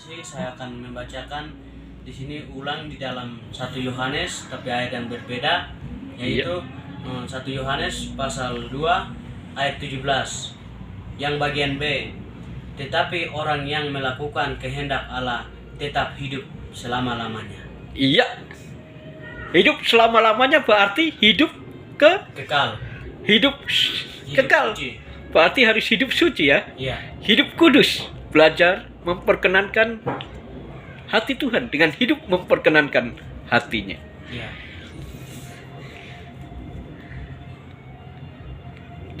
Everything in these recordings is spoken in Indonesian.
kasih, saya akan membacakan di sini ulang di dalam 1 Yohanes tapi ayat yang berbeda, yaitu 1 Yohanes pasal 2 ayat 17 yang bagian B. Tetapi orang yang melakukan kehendak Allah tetap hidup selama-lamanya. Iya. Hidup selama-lamanya berarti hidup Kekal. hidup kekal. Suci. Berarti harus hidup suci ya. Iya. Hidup kudus, belajar memperkenankan hati Tuhan dengan hidup memperkenankan hatinya. Iya.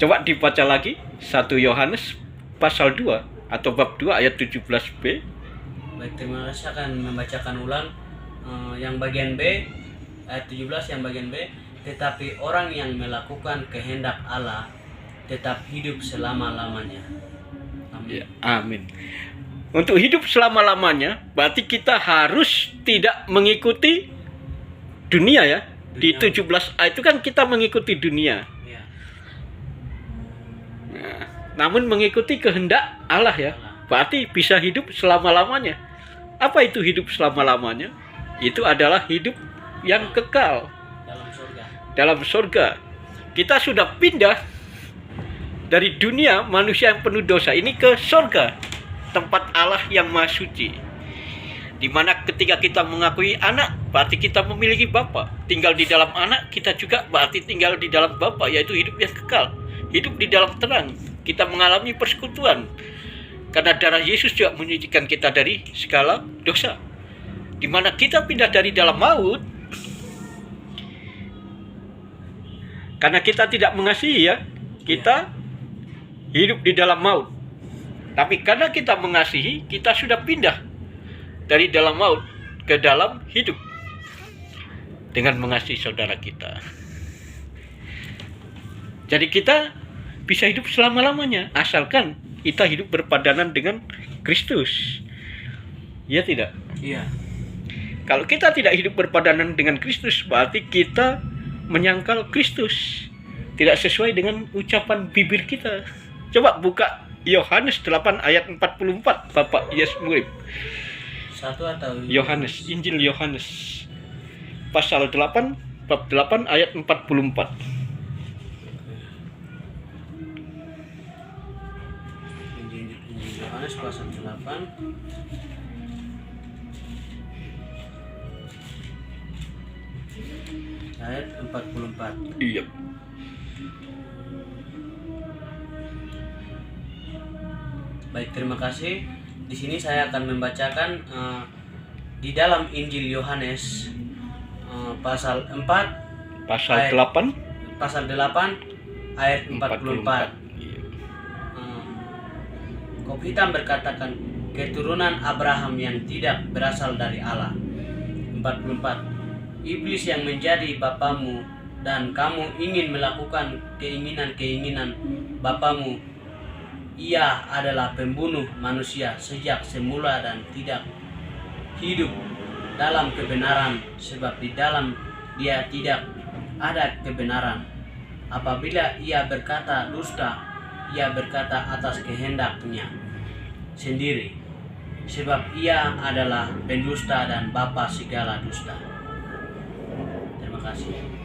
Coba dibaca lagi 1 Yohanes pasal 2 atau bab 2 ayat 17b. Baik, terima kasih, akan membacakan ulang yang bagian B, ayat 17 yang bagian B. Tetapi orang yang melakukan kehendak Allah tetap hidup selama-lamanya. Amin. Ya, amin. Untuk hidup selama-lamanya berarti kita harus tidak mengikuti dunia ya. Di 17a itu kan kita mengikuti dunia. Ya. Nah, namun mengikuti kehendak Allah ya. Berarti bisa hidup selama-lamanya. Apa itu hidup selama-lamanya? Itu adalah hidup yang kekal Dalam surga. dalam surga. Kita sudah pindah dari dunia manusia yang penuh dosa ini ke surga, tempat Allah yang Maha Suci. Di mana ketika kita mengakui anak, berarti kita memiliki Bapa. Tinggal di dalam anak, kita juga berarti tinggal di dalam Bapa, yaitu hidup yang kekal, hidup di dalam terang. Kita mengalami persekutuan. Karena darah Yesus juga menyucikan kita dari segala dosa. Di mana kita pindah dari dalam maut, karena kita tidak mengasihi ya, kita hidup di dalam maut. Tapi karena kita mengasihi, kita sudah pindah dari dalam maut ke dalam hidup dengan mengasihi saudara kita. Jadi kita bisa hidup selama-lamanya asalkan kita hidup berpadanan dengan Kristus. Ya tidak? Iya. Kalau kita tidak hidup berpadanan dengan Kristus, berarti kita menyangkal Kristus. Tidak sesuai dengan ucapan bibir kita. Coba buka Yohanes 8 ayat 44, Bapak Yes Murid. Satu atau Yohanes, Injil Yohanes pasal 8, bab 8 ayat 44. Injil Yohanes pasal 8 ayat 44. Iya. Baik, terima kasih. Di sini saya akan membacakan di dalam Injil Yohanes pasal 4 Pasal ayat 8 pasal 8 ayat 44. Iya. Kob hitam berkatakan, keturunan Abraham yang tidak berasal dari Allah. 44. Iblis yang menjadi bapamu dan kamu ingin melakukan keinginan-keinginan bapamu. Ia adalah pembunuh manusia sejak semula dan tidak hidup dalam kebenaran, sebab di dalam dia tidak ada kebenaran. Apabila ia berkata dusta, ia berkata atas kehendaknya sendiri, sebab ia adalah pendusta dan bapa segala dusta. Terima kasih.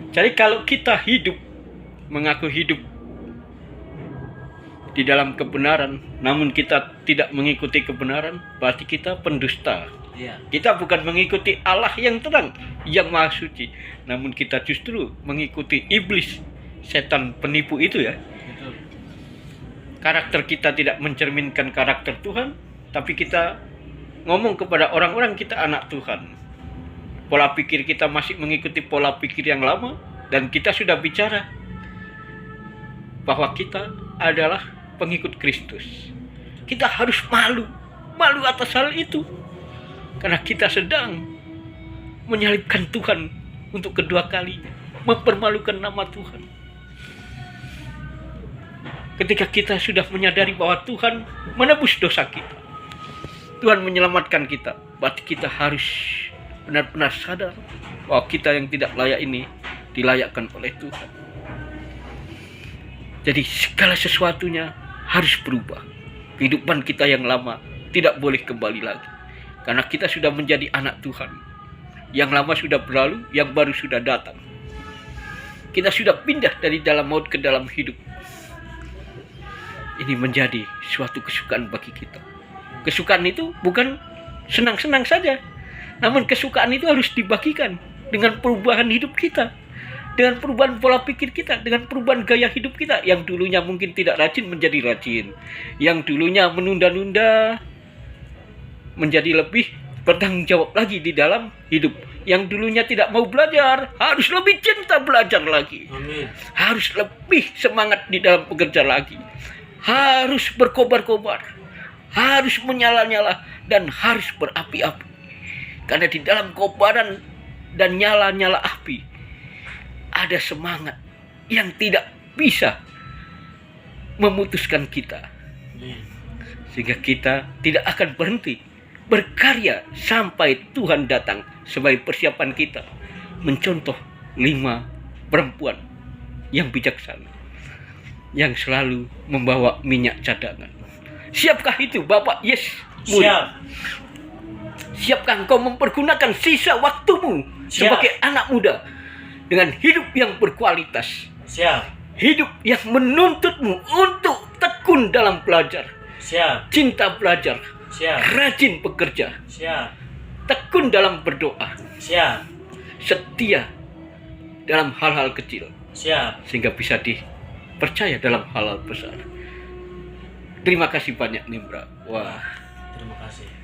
Jadi kalau kita hidup, mengaku hidup di dalam kebenaran, namun kita tidak mengikuti kebenaran, berarti kita pendusta. Iya. Kita bukan mengikuti Allah yang terang, yang Maha Suci, namun kita justru mengikuti iblis, setan penipu itu ya. Betul. Karakter kita tidak mencerminkan karakter Tuhan, tapi kita ngomong kepada orang-orang kita anak Tuhan. Pola pikir kita masih mengikuti pola pikir yang lama, dan kita sudah bicara bahwa kita adalah pengikut Kristus. Kita harus malu atas hal itu, karena kita sedang menyalibkan Tuhan untuk kedua kalinya, mempermalukan nama Tuhan. Ketika kita sudah menyadari bahwa Tuhan menebus dosa kita, Tuhan menyelamatkan kita, berarti kita harus benar-benar sadar bahwa kita yang tidak layak ini dilayakkan oleh Tuhan. Jadi segala sesuatunya harus berubah. Kehidupan kita yang lama tidak boleh kembali lagi. Karena kita sudah menjadi anak Tuhan. Yang lama sudah berlalu, yang baru sudah datang. Kita sudah pindah dari dalam maut ke dalam hidup. Ini menjadi suatu kesukaan bagi kita. Kesukaan itu bukan senang-senang saja. Namun kesukaan itu harus dibagikan dengan perubahan hidup kita. Dengan perubahan pola pikir kita, dengan perubahan gaya hidup kita. Yang dulunya mungkin tidak rajin menjadi rajin. Yang dulunya menunda-nunda menjadi lebih bertanggung jawab lagi di dalam hidup. Yang dulunya tidak mau belajar, harus lebih cinta belajar lagi. Amin. Harus lebih semangat di dalam bekerja lagi. Harus berkobar-kobar. Harus menyala-nyala dan harus berapi-api. Karena di dalam kobaran dan nyala-nyala api ada semangat yang tidak bisa memutuskan kita. Sehingga kita tidak akan berhenti berkarya sampai Tuhan datang sebagai persiapan kita mencontoh 5 perempuan yang bijaksana yang selalu membawa minyak cadangan. Siapkah itu Bapak? Yes. Siap. Siapkah engkau mempergunakan sisa waktumu sebagai anak muda dengan hidup yang berkualitas? Siap. Hidup yang menuntutmu untuk tekun dalam belajar. Siap. Cinta belajar. Siap. Rajin bekerja. Siap. Tekun dalam berdoa. Siap. Setia dalam hal-hal kecil. Siap. Sehingga bisa dipercaya dalam hal-hal besar. Terima kasih banyak Nimbra. Wah. Terima kasih.